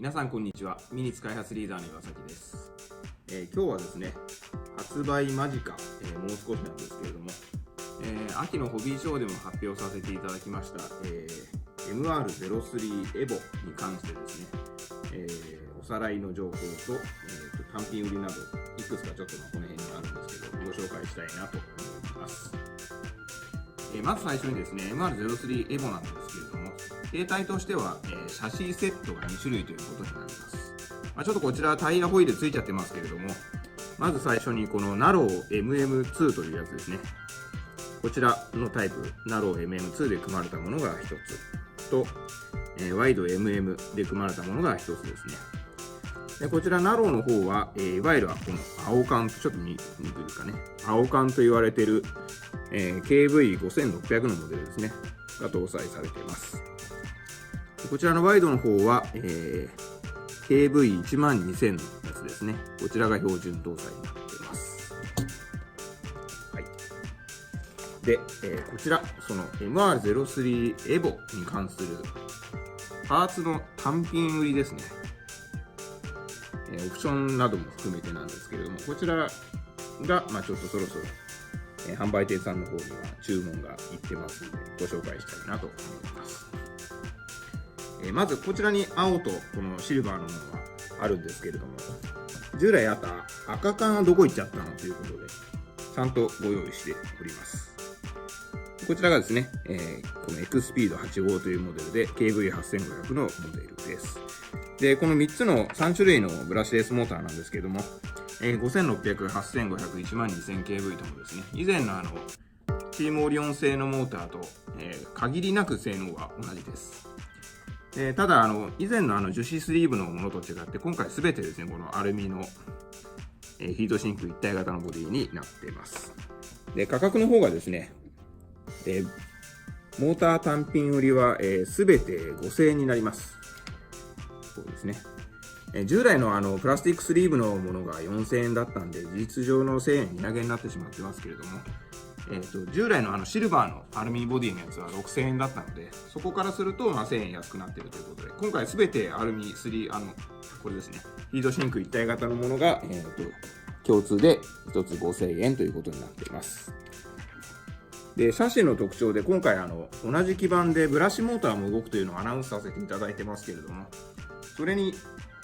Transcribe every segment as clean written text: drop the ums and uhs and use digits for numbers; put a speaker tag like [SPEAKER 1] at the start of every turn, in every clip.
[SPEAKER 1] 皆さんこんにちは。ミニツ開発リーダーの岩崎です。今日はですね、発売間近、もう少しなんですけれども、秋のホビーショーでも発表させていただきました、MR03 EVO に関してですね、おさらいの情報と、単品売りなどいくつかちょっとこの辺にあるんですけどご紹介したいなと思います。まず最初にですね MR03 EVO なんですけれども、携帯としては、シャシーセットが2種類ということになります。ちょっとこちらタイヤホイールついちゃってますけれども、まず最初にこのナロー MM2 というやつですね。こちらのタイプ、ナロー MM2 で組まれたものが1つと、ワイド MM で組まれたものが1つですね。でこちらナローの方は、いわゆるこの青缶、ちょっと見にくいですかね。青缶と言われている、KV5600 のモデルですね。が搭載されています。こちらのワイドの方は、KV12000 のやつですね。こちらが標準搭載になっています。はい。で、こちら、その MR03 EVO に関するパーツの単品売りですね。オプションなども含めてなんですけれども、こちらが、ちょっとそろそろ、販売店さんの方には注文がいってますので、ご紹介したいなと思います。まずこちらに青とこのシルバーのものがあるんですけれども、従来あった赤缶はどこ行っちゃったのということで、ちゃんとご用意しております。こちらがですね、このエクスピード85というモデルで KV8500 のモデルです。で、この3つの3種類のブラシレスモーターなんですけれども、5600、8500、12000kV ともですね、以前のチームオリオン製のモーターと、限りなく性能は同じです。ただ以前の樹脂スリーブのものと違って、今回すべてですね、このアルミの、ヒートシンク一体型のボディになっています。で、価格の方がですね、モーター単品売りはすべて5000円になります。そうですね。従来のプラスチックスリーブのものが4000円だったんで、事実上の1000円値上げになってしまってますけれども、従来のシルバーのアルミボディのやつは6000円だったので、そこからすると1000円安くなっているということで、今回すべてアルミ3、これですね、ヒートシンク一体型のものが、共通で1つ5000円ということになっています。で、シャシの特徴で今回同じ基板でブラシモーターも動くというのをアナウンスさせていただいてますけれども、それに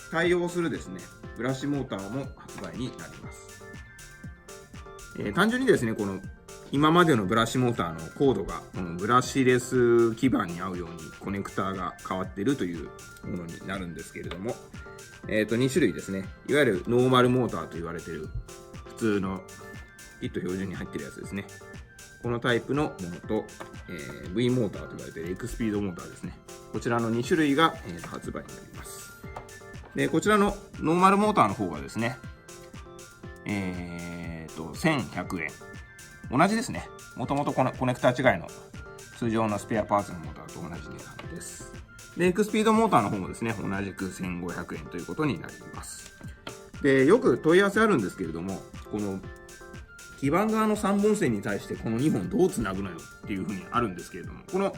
[SPEAKER 1] 対応するですね、ブラシモーターも発売になります。単純にですね、この今までのブラシモーターのコードがこのブラシレス基板に合うようにコネクターが変わっているというものになるんですけれども、2種類ですね。いわゆるノーマルモーターと言われている普通のキット標準に入っているやつですね。このタイプのものと、V モーターと言われているエクスピードモーターですね。こちらの2種類が、発売になります。で、こちらのノーマルモーターの方がですね、1100円。同じですね。もともとコネクター違いの通常のスペアパーツのモーターと同じ値段です。で、エクスピードモーターの方もですね、同じく1500円ということになります。で、よく問い合わせあるんですけれども、この基板側の3本線に対してこの2本どうつなぐのよっていうふうにあるんですけれども、この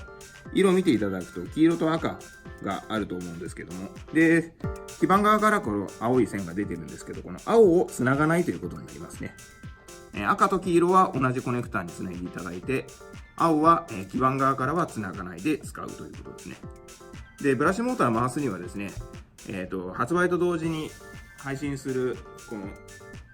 [SPEAKER 1] 色を見ていただくと黄色と赤があると思うんですけども、で、基板側からこの青い線が出てるんですけど、この青をつながないということになりますね。赤と黄色は同じコネクタにつないでいただいて、青は基板側からはつながないで使うということですね。で、ブラシモーター回すにはですね、発売と同時に配信するこの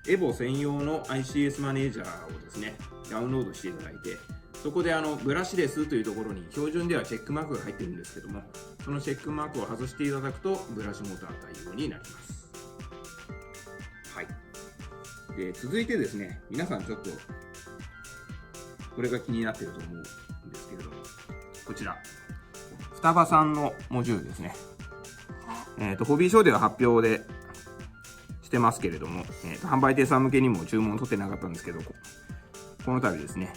[SPEAKER 1] EVO専用の ICS マネージャーをですね、ダウンロードしていただいて、そこでブラシレスというところに標準ではチェックマークが入ってるんですけども、そのチェックマークを外していただくとブラシモーター対応になります。はい。で、続いてですね、皆さんちょっとこれが気になっていると思うんですけれども、こちら双葉さんのモジュールですね。ホビーショーでは発表でしてますけれども、販売店さん向けにも注文を取ってなかったんですけど、この度ですね、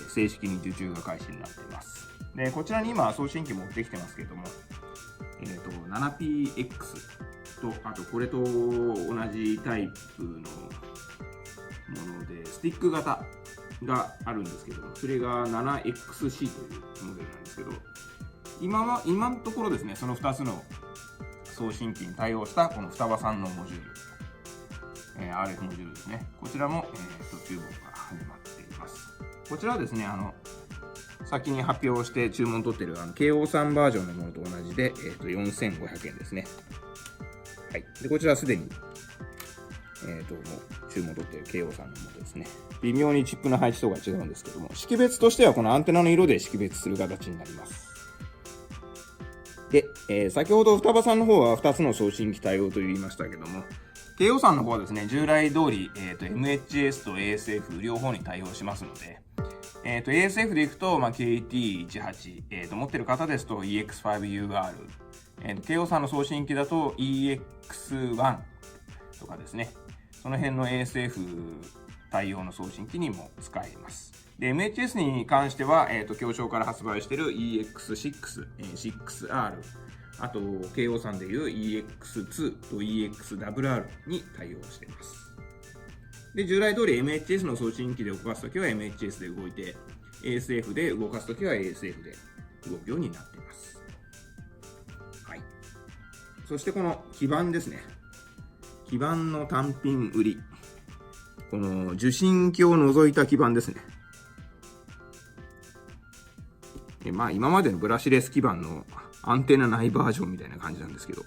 [SPEAKER 1] 正式に受注が開始になっています。で、こちらに今送信機持ってきてますけれども、7PX と、あとこれと同じタイプのもので、スティック型があるんですけども、それが 7XC というモデルなんですけど、今のところですね、その2つの送信機に対応したこの双葉さんのモジュール、RF モジュールですね。こちらも、注文が始まっています。こちらはですね、先に発表して注文取っている京王さんバージョンのものと同じで、4500円ですね。はい。で、こちらはすでに、もう注文取っている京王さんのものですね。微妙にチップの配置とか違うんですけども、識別としてはこのアンテナの色で識別する形になります。で、先ほど双葉さんの方は2つの送信機対応と言いましたけども、京王さんの方はですね、従来通り、MHS と ASF 両方に対応しますので、ASF でいくと、KT18、持ってる方ですと EX5UR、京王さんの送信機だと EX1 とかですね、その辺の ASF 対応の送信機にも使えます。で、MHS に関しては、京商から発売している EX6、6R、あと、京王さんでいう EX2 と EXWR に対応しています。で、従来通り MHS の送信機で動かすときは MHS で動いて、ASF で動かすときは ASF で動くようになっています。はい。そしてこの基板ですね。基板の単品売り。この受信機を除いた基板ですね。今までのブラシレス基板のアンテナないバージョンみたいな感じなんですけど、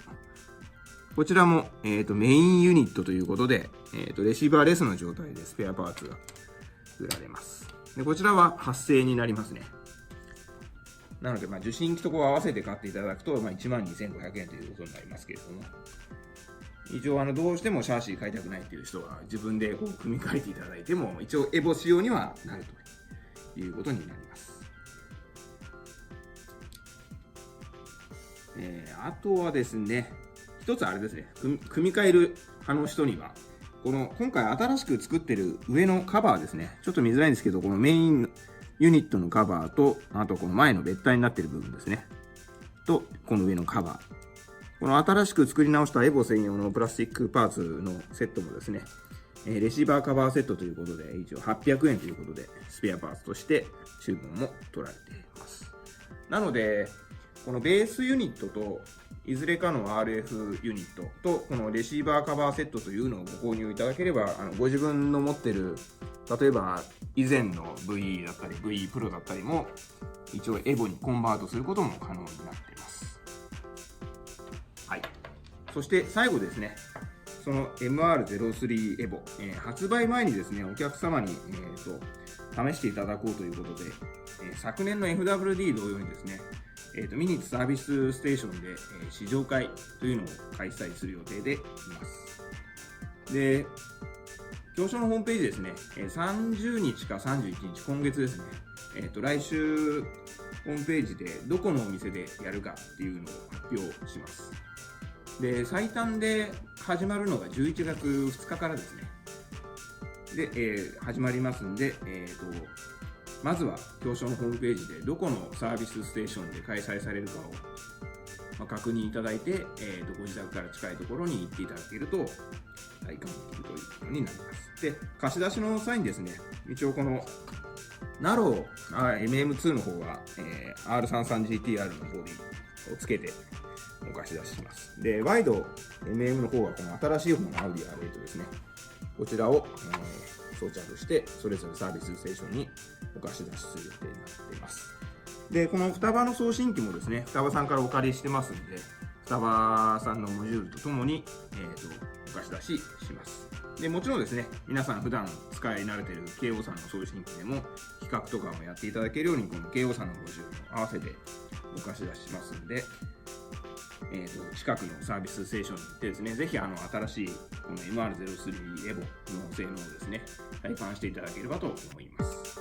[SPEAKER 1] こちらも、メインユニットということで、レシーバーレスの状態でスペアパーツが売られます。で、こちらは8000円になりますね。なので、受信機と合わせて買っていただくと、12,500円ということになりますけれども、一応、どうしてもシャーシー買いたくないという人は自分で組み替えていただいても、一応エボ仕様にはなるということになります。あとはですね、一つあれですね、組み替える派の人には、今回新しく作ってる上のカバーですね、ちょっと見づらいんですけど、このメインユニットのカバーと、あとこの前の別体になっている部分ですね、と、この上のカバー。この新しく作り直したエボ専用のプラスチックパーツのセットもですね、レシーバーカバーセットということで、一応800円ということで、スペアパーツとして注文も取られています。なので、このベースユニットと、いずれかの RF ユニットと、このレシーバーカバーセットというのをご購入いただければ、ご自分の持ってる、例えば以前の VE だったり、VE プロだったりも、一応エボにコンバートすることも可能になっています。はい。そして最後ですね、その MR03 エボ、発売前にですね、お客様に、試していただこうということで、昨年の FWD 同様にですね、ミニッツサービスステーションで、試乗会というのを開催する予定でいます。で、京商のホームページですね、30日か31日、今月ですね、来週ホームページでどこのお店でやるかっていうのを発表します。で、最短で始まるのが11月2日からですね。で、始まりますんで、まずは京商のホームページでどこのサービスステーションで開催されるかを確認いただいて、ご自宅から近いところに行っていただけると体感できるということになります。で、貸し出しの際にですね、一応このナロー MM2 の方は、R33GTR のボディをつけてお貸し出しします。で、ワイド MM の方はこの新しい方のアウディ R8 ですね。こちらを、装着して、それぞれサービスステーションにお貸し出しする予定になっています。で、この双葉の送信機もですね、双葉さんからお借りしてますんで、双葉さんのモジュールとともに、お貸し出しします。で、もちろんですね、皆さん普段使い慣れている京王さんの送信機でも、比較とかもやっていただけるように、この京王さんのモジュールも合わせてお貸し出ししますんで、近くのサービスステーションに行ってですね、ぜひ新しいこの MR03 エボの性能をですね、体感していただければと思います。